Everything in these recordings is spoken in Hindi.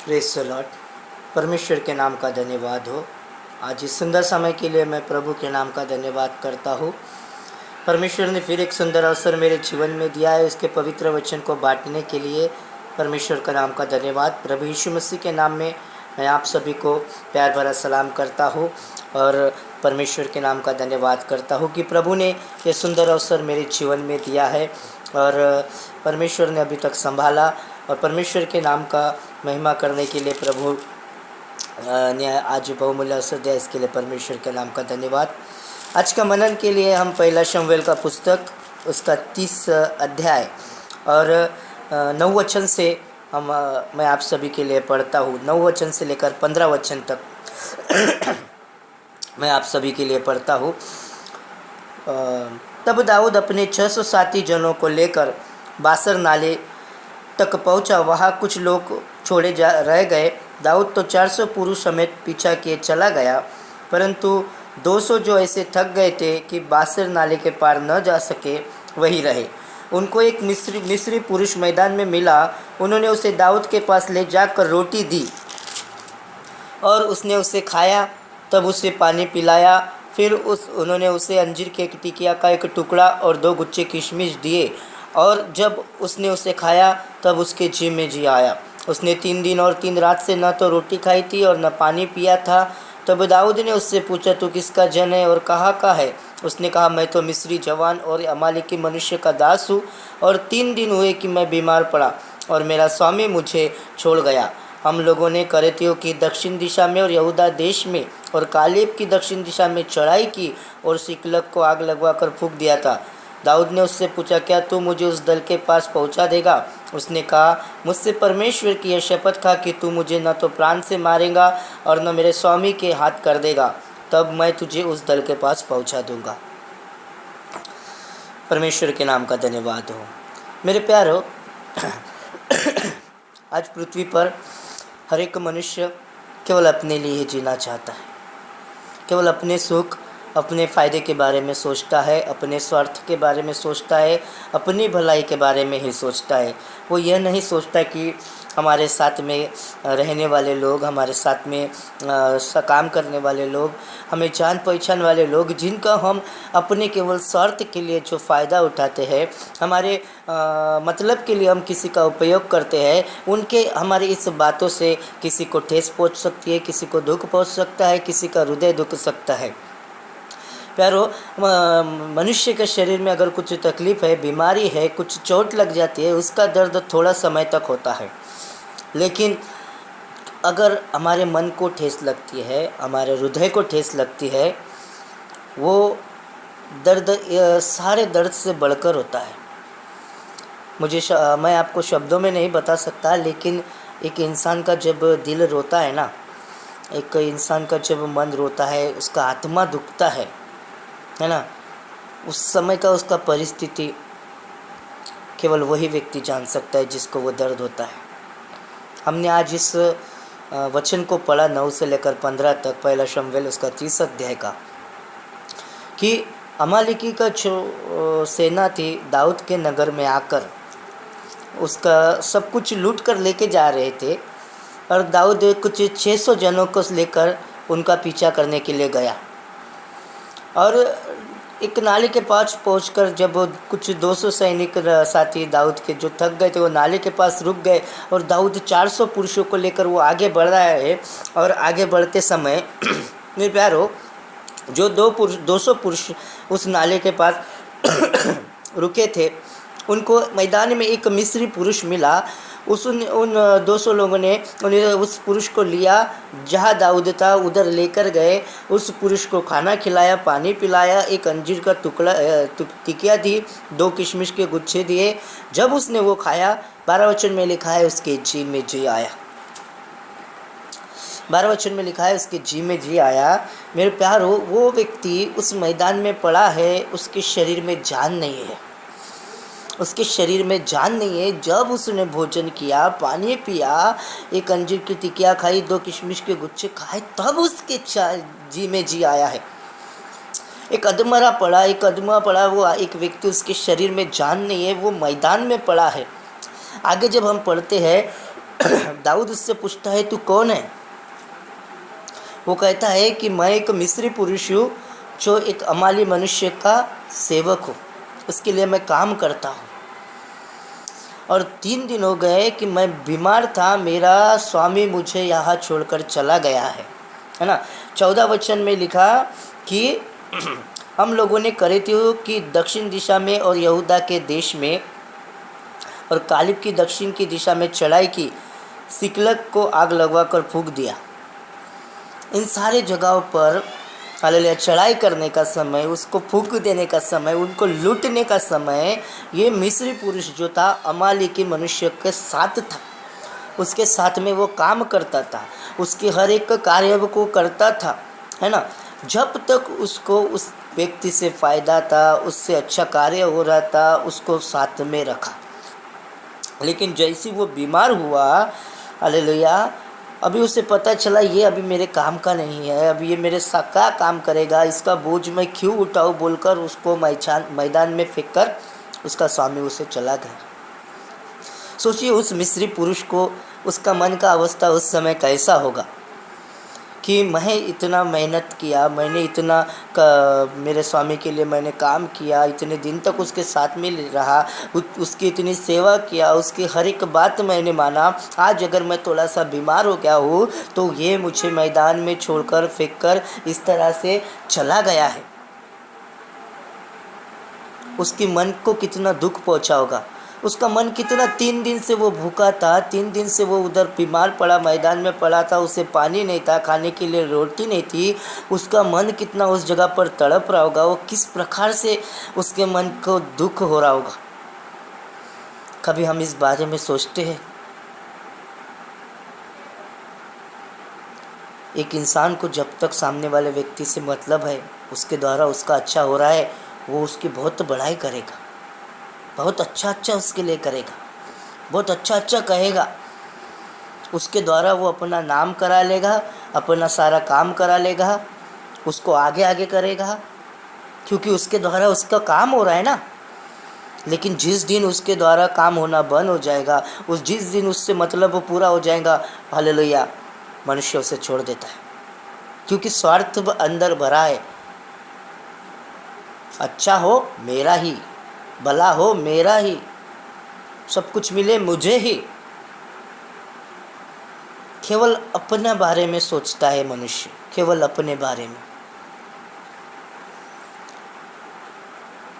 Praise the Lord. परमेश्वर के नाम का धन्यवाद हो। आज इस सुंदर समय के लिए मैं प्रभु के नाम का धन्यवाद करता हूँ। परमेश्वर ने फिर एक सुंदर अवसर मेरे जीवन में दिया है, उसके पवित्र वचन को बांटने के लिए परमेश्वर का नाम का धन्यवाद। प्रभु यीशु मसीह के नाम में मैं आप सभी को प्यार भरा सलाम करता हूँ और परमेश्वर के नाम का धन्यवाद करता हूँ कि प्रभु ने ये सुंदर अवसर मेरे जीवन में दिया है और परमेश्वर ने अभी तक संभाला और परमेश्वर के नाम का महिमा करने के लिए प्रभु ने आज बहुमूल्य अवसर दिया, इसके लिए परमेश्वर के नाम का धन्यवाद। आज का मनन के लिए हम पहला शमूएल का पुस्तक उसका 30 अध्याय और 9 वचन से मैं आप सभी के लिए पढ़ता हूँ। 9 वचन से लेकर 15 वचन तक मैं आप सभी के लिए पढ़ता हूँ। तब दाऊद अपने 600 साथी जनों को लेकर बासर नाले तक पहुंचा। वहां कुछ लोग छोड़े रह गए। दाऊद तो 400 पुरुष समेत पीछा किए चला गया, परंतु 200 जो ऐसे थक गए थे कि बासर नाले के पार न जा सके वही रहे। उनको एक मिस्री पुरुष मैदान में मिला। उन्होंने उसे दाऊद के पास ले जाकर रोटी दी और उसने उसे खाया। तब उसे पानी पिलाया। फिर उन्होंने उसे अंजीर के टिकिया का एक टुकड़ा और 2 गुच्छे किशमिश दिए और जब उसने उसे खाया तब उसके जी में जी आया। उसने 3 दिन और 3 रात से न तो रोटी खाई थी और न पानी पिया था। तब दाऊद ने उससे पूछा, तू किसका जन है और कहाँ का है? उसने कहा, मैं तो मिस्री जवान और अमालेकी मनुष्य का दास हूँ और 3 दिन हुए कि मैं बीमार पड़ा और मेरा स्वामी मुझे छोड़ गया। हम लोगों ने करेतियों की दक्षिण दिशा में और यहूदा देश में और कालेब की दक्षिण दिशा में चढ़ाई की और सिकलग को आग लगवाकर फूंक दिया था। दाऊद ने उससे पूछा, क्या तू मुझे उस दल के पास पहुंचा देगा? उसने कहा, मुझसे परमेश्वर की यह शपथ खा कि तू मुझे न तो प्राण से मारेगा और न मेरे स्वामी के हाथ कर देगा, तब मैं तुझे उस दल के पास पहुंचा दूंगा। परमेश्वर के नाम का धन्यवाद हो। मेरे प्यारो, आज पृथ्वी पर हर एक मनुष्य केवल अपने लिए ही जीना चाहता है। केवल अपने सुख, अपने फ़ायदे के बारे में सोचता है, अपने स्वार्थ के बारे में सोचता है, अपनी भलाई के बारे में ही सोचता है। वो यह नहीं सोचता कि हमारे साथ में रहने वाले लोग, हमारे साथ में काम करने वाले लोग, हमें जान पहचान वाले लोग, जिनका हम अपने केवल स्वार्थ के लिए जो फ़ायदा उठाते हैं, हमारे मतलब के लिए हम किसी का उपयोग करते हैं, उनके हमारे इस बातों से किसी को ठेस पहुंच सकती है, किसी को दुख पहुंच सकता है, किसी का हृदय दुख सकता है। प्यारो, मनुष्य के शरीर में अगर कुछ तकलीफ़ है, बीमारी है, कुछ चोट लग जाती है, उसका दर्द थोड़ा समय तक होता है। लेकिन अगर हमारे मन को ठेस लगती है, हमारे हृदय को ठेस लगती है, वो दर्द सारे दर्द से बढ़कर होता है। मैं आपको शब्दों में नहीं बता सकता, लेकिन एक इंसान का जब दिल रोता है ना, एक इंसान का जब मन रोता है, उसका आत्मा दुखता है ना, उस समय का उसका परिस्थिति केवल वही व्यक्ति जान सकता है जिसको वो दर्द होता है। हमने आज इस वचन को पढ़ा 9 से लेकर 15 तक, पहला शमूएल उसका 30 अध्याय का, कि अमालेकी का जो सेना थी दाऊद के नगर में आकर उसका सब कुछ लूट कर लेके जा रहे थे और दाऊद कुछ 600 जनों को लेकर उनका पीछा करने के लिए गया और एक नाले के पास पहुंचकर जब कुछ 200 सैनिक साथी दाऊद के जो थक गए थे वो नाले के पास रुक गए और दाऊद 400 पुरुषों को लेकर वो आगे बढ़ रहा है और आगे बढ़ते समय मेरे प्यारो, जो 200 पुरुष उस नाले के पास रुके थे, उनको मैदान में एक मिस्री पुरुष मिला। उन 200 लोगों ने उस पुरुष को लिया, जहाँ दाऊद था उधर लेकर गए। उस पुरुष को खाना खिलाया, पानी पिलाया, एक अंजीर का टुकड़ा टिकिया दी, 2 किशमिश के गुच्छे दिए। जब उसने वो खाया, 12 वचन में लिखा है उसके जी में जी आया। 12 वचन में लिखा है उसके जी में जी आया। मेरे प्यारो, वो व्यक्ति उस मैदान में पड़ा है, उसके शरीर में जान नहीं है, उसके शरीर में जान नहीं है। जब उसने भोजन किया, पानी पिया, एक अंजीर की टिकिया खाई, 2 किशमिश के गुच्छे खाए, तब उसके जी में जी आया है। एक अधमरा पड़ा, वो एक व्यक्ति, उसके शरीर में जान नहीं है, वो मैदान में पड़ा है। आगे जब हम पढ़ते हैं दाऊद उससे पूछता है, तू कौन है? वो कहता है कि मैं एक मिस्री पुरुष हूँ जो एक अमाली मनुष्य का सेवक हूँ, उसके लिए मैं काम करता हूँ। और 3 दिन हो गए कि मैं बीमार था, मेरा स्वामी मुझे यहाँ छोड़कर चला गया है ना। 14 वचन में लिखा कि हम लोगों ने करे थे कि दक्षिण दिशा में और यहूदा के देश में और कालिब की दक्षिण की दिशा में चढ़ाई की, सिकलग को आग लगवाकर फूंक दिया। इन सारे जगहों पर हालेलुया चढ़ाई करने का समय, उसको फूंक देने का समय, उनको लूटने का समय, ये मिस्री पुरुष जो था अमालेकी मनुष्य के साथ था, उसके साथ में वो काम करता था, उसके हर एक कार्य को करता था, है ना। जब तक उसको उस व्यक्ति से फ़ायदा था, उससे अच्छा कार्य हो रहा था, उसको साथ में रखा। लेकिन जैसे वो बीमार हुआ, हालेलुया, अभी उसे पता चला ये अभी मेरे काम का नहीं है, अभी ये मेरे साथ क्या काम करेगा, इसका बोझ मैं क्यों उठाऊँ बोलकर उसको मैदान में फेंक कर उसका स्वामी उसे चला गया। सोचिए उस मिस्री पुरुष को, उसका मन का अवस्था उस समय कैसा होगा कि मैं इतना मेहनत किया, मैंने इतना मेरे स्वामी के लिए मैंने काम किया, इतने दिन तक उसके साथ में रहा, उसकी इतनी सेवा किया, उसकी हर एक बात मैंने माना। आज अगर मैं थोड़ा सा बीमार हो गया हूँ तो ये मुझे मैदान में छोड़कर फेंक कर इस तरह से चला गया है। उसके मन को कितना दुख पहुँचा होगा, उसका मन कितना, 3 दिन से वो भूखा था, 3 दिन से वो उधर बीमार पड़ा, मैदान में पड़ा था, उसे पानी नहीं था, खाने के लिए रोटी नहीं थी, उसका मन कितना उस जगह पर तड़प रहा होगा, वो किस प्रकार से उसके मन को दुख हो रहा होगा। कभी हम इस बारे में सोचते हैं? एक इंसान को जब तक सामने वाले व्यक्ति से मतलब है, उसके द्वारा उसका अच्छा हो रहा है, वो उसकी बहुत बड़ाई करेगा, बहुत अच्छा उसके लिए करेगा, बहुत अच्छा कहेगा, उसके द्वारा वो अपना नाम करा लेगा, अपना सारा काम करा लेगा, उसको आगे करेगा, क्योंकि उसके द्वारा उसका काम हो रहा है ना। लेकिन जिस दिन उसके द्वारा काम होना बंद हो जाएगा, जिस दिन उससे मतलब पूरा हो जाएगा, हालेलुया, मनुष्य उसे छोड़ देता है, क्योंकि स्वार्थ अंदर भरा है। अच्छा हो मेरा ही, भला हो मेरा ही, सब कुछ मिले मुझे ही, केवल अपने बारे में सोचता है मनुष्य, केवल अपने बारे में।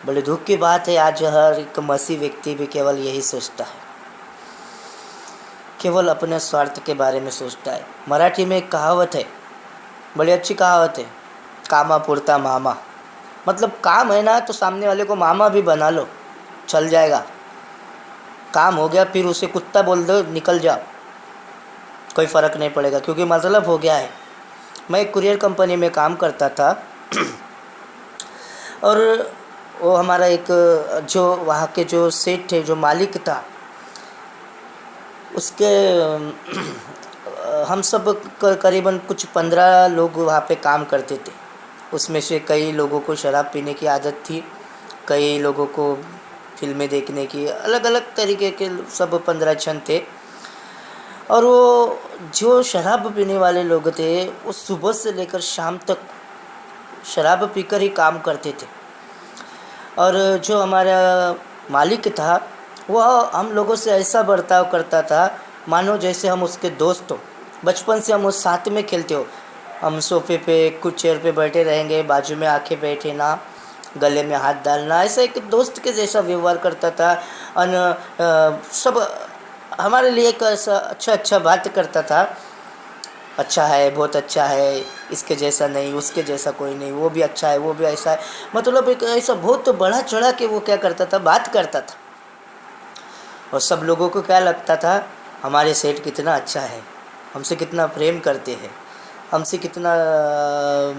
बड़े दुख की बात है, आज हर एक मसीह व्यक्ति भी केवल यही सोचता है, केवल अपने स्वार्थ के बारे में सोचता है। मराठी में एक कहावत है, बड़ी अच्छी कहावत है, कामा पुरता मामा। मतलब काम है ना तो सामने वाले को मामा भी बना लो, चल जाएगा। काम हो गया फिर उसे कुत्ता बोल दो, निकल जाओ, कोई फ़र्क नहीं पड़ेगा, क्योंकि मतलब हो गया है। मैं एक कुरियर कंपनी में काम करता था और वो हमारा एक जो वहाँ के जो सेठ थे, जो मालिक था, उसके हम सब करीबन कुछ 15 लोग वहाँ पे काम करते थे। उसमें से कई लोगों को शराब पीने की आदत थी, कई लोगों को फिल्में देखने की, अलग अलग तरीके के सब 15 जन थे। और वो जो शराब पीने वाले लोग थे, वो सुबह से लेकर शाम तक शराब पीकर ही काम करते थे। और जो हमारा मालिक था, वह हम लोगों से ऐसा बर्ताव करता था मानो जैसे हम उसके दोस्त हो। बचपन से हम उस साथ में खेलते हो, हम सोफे पे कुछ चेयर पे बैठे रहेंगे, बाजू में आके बैठे ना, गले में हाथ डालना, ऐसा एक दोस्त के जैसा व्यवहार करता था। और सब हमारे लिए एक ऐसा अच्छा बात करता था, अच्छा है, बहुत अच्छा है, इसके जैसा नहीं, उसके जैसा कोई नहीं, वो भी अच्छा है, वो भी ऐसा है। मतलब एक ऐसा बहुत बड़ा चढ़ा के वो क्या करता था, बात करता था। और सब लोगों को क्या लगता था, हमारे सेठ कितना अच्छा है, हमसे कितना प्रेम करते हैं, हमसे कितना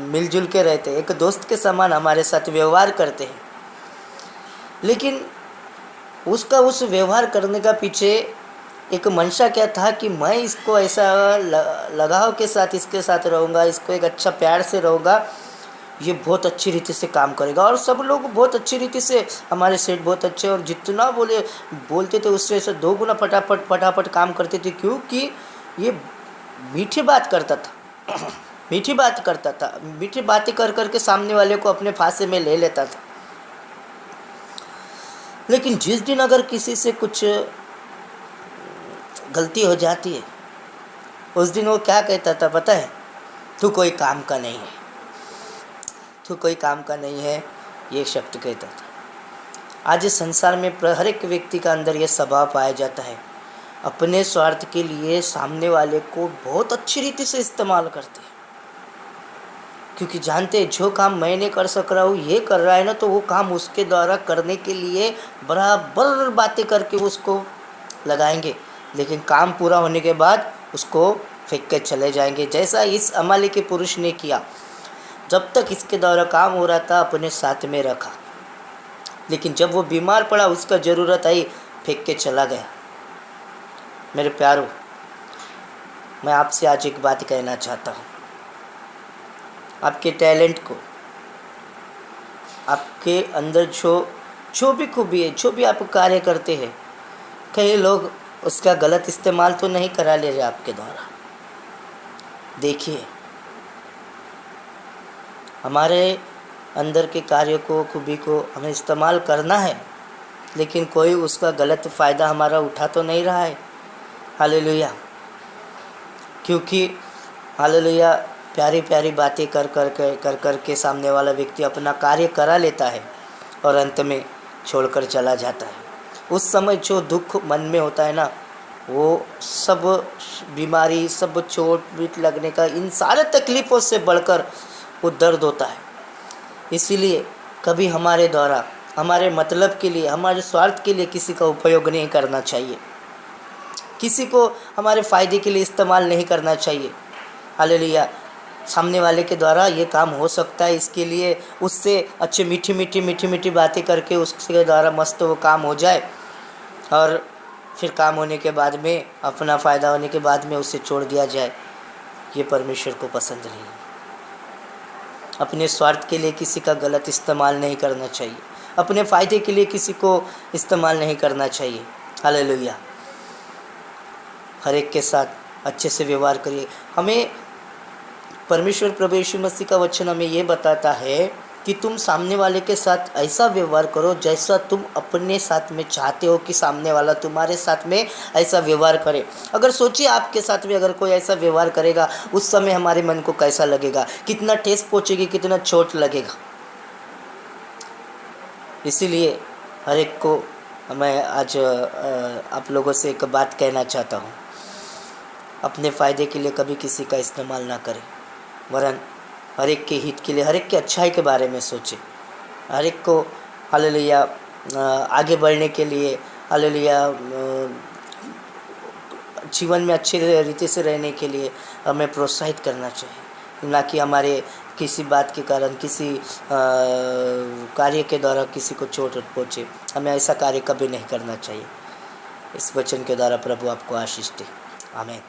मिलजुल के रहते हैं, एक दोस्त के समान हमारे साथ व्यवहार करते हैं। लेकिन उसका उस व्यवहार करने का पीछे एक मंशा क्या था कि मैं इसको ऐसा लगाव के साथ इसके साथ रहूँगा, इसको एक अच्छा प्यार से रहूँगा, ये बहुत अच्छी रीति से काम करेगा। और सब लोग बहुत अच्छी रीति से, हमारे सेठ बहुत अच्छे, और जितना बोलते थे उससे ऐसा 2 गुना फटाफट काम करते थे, क्योंकि ये मीठी बात करता था मीठी बात करता था, मीठी बातें कर कर के सामने वाले को अपने फांसे में ले लेता था। लेकिन जिस दिन अगर किसी से कुछ गलती हो जाती है, उस दिन वो क्या कहता था पता है? तू कोई काम का नहीं है, तू कोई काम का नहीं है, ये शब्द कहता था। आज इस संसार में हर एक व्यक्ति का अंदर ये स्वभाव पाया जाता है, अपने स्वार्थ के लिए सामने वाले को बहुत अच्छी रीति से इस्तेमाल करते हैं, क्योंकि जानते हैं जो काम मैं नहीं कर सक रहा हूँ ये कर रहा है ना, तो वो काम उसके द्वारा करने के लिए बराबर बातें करके उसको लगाएंगे, लेकिन काम पूरा होने के बाद उसको फेंक के चले जाएंगे। जैसा इस अमाली के पुरुष ने किया, जब तक इसके द्वारा काम हो रहा था अपने साथ में रखा, लेकिन जब वो बीमार पड़ा, उसका ज़रूरत आई, फेंक के चला गया। मेरे प्यारों, मैं आपसे आज एक बात कहना चाहता हूँ। आपके टैलेंट को, आपके अंदर जो भी खूबी है, जो भी आप कार्य करते हैं, कई लोग उसका गलत इस्तेमाल तो नहीं करा ले रहे आपके द्वारा। देखिए, हमारे अंदर के कार्य को, खूबी को हमें इस्तेमाल करना है, लेकिन कोई उसका गलत फ़ायदा हमारा उठा तो नहीं रहा है। हालेलुया। क्योंकि हालेलुया, प्यारी प्यारी बातें कर के सामने वाला व्यक्ति अपना कार्य करा लेता है और अंत में छोड़कर चला जाता है। उस समय जो दुख मन में होता है ना, वो सब बीमारी, सब चोट पीट लगने का, इन सारे तकलीफ़ों से बढ़कर वो दर्द होता है। इसीलिए कभी हमारे द्वारा, हमारे मतलब के लिए, हमारे स्वार्थ के लिए किसी का उपयोग नहीं करना चाहिए, किसी को हमारे फ़ायदे के लिए इस्तेमाल नहीं करना चाहिए। हालेलुया। सामने वाले के द्वारा ये काम हो सकता है, इसके लिए उससे अच्छे मीठी बातें करके उसके द्वारा मस्त वो काम हो जाए, और फिर काम होने के बाद में, अपना फ़ायदा होने के बाद में उसे छोड़ दिया जाए। ये परमेश्वर को पसंद नहीं है। अपने स्वार्थ के लिए किसी का गलत इस्तेमाल नहीं करना चाहिए, अपने फ़ायदे के लिए किसी को इस्तेमाल नहीं करना चाहिए। हालेलुया। हर एक के साथ अच्छे से व्यवहार करिए। हमें परमेश्वर प्रभु यीशु मसीह का वचन हमें ये बताता है कि तुम सामने वाले के साथ ऐसा व्यवहार करो जैसा तुम अपने साथ में चाहते हो कि सामने वाला तुम्हारे साथ में ऐसा व्यवहार करे। अगर सोचिए, आपके साथ में अगर कोई ऐसा व्यवहार करेगा, उस समय हमारे मन को कैसा लगेगा, कितना ठेस पहुँचेगी, कितना चोट लगेगा। इसीलिए हर एक को मैं आज आप लोगों से एक बात कहना चाहता हूँ, अपने फ़ायदे के लिए कभी किसी का इस्तेमाल ना करें, वरन हर एक के हित के लिए, हर एक के अच्छाई के बारे में सोचें, हर एक को हालेलुया आगे बढ़ने के लिए, हालेलुया जीवन में अच्छी रीति से रहने के लिए हमें प्रोत्साहित करना चाहिए, ना कि हमारे किसी बात के कारण, किसी कार्य के द्वारा किसी को चोट पहुँचे। हमें ऐसा कार्य कभी नहीं करना चाहिए। इस वचन के द्वारा प्रभु आपको आशीष दे। आमीन।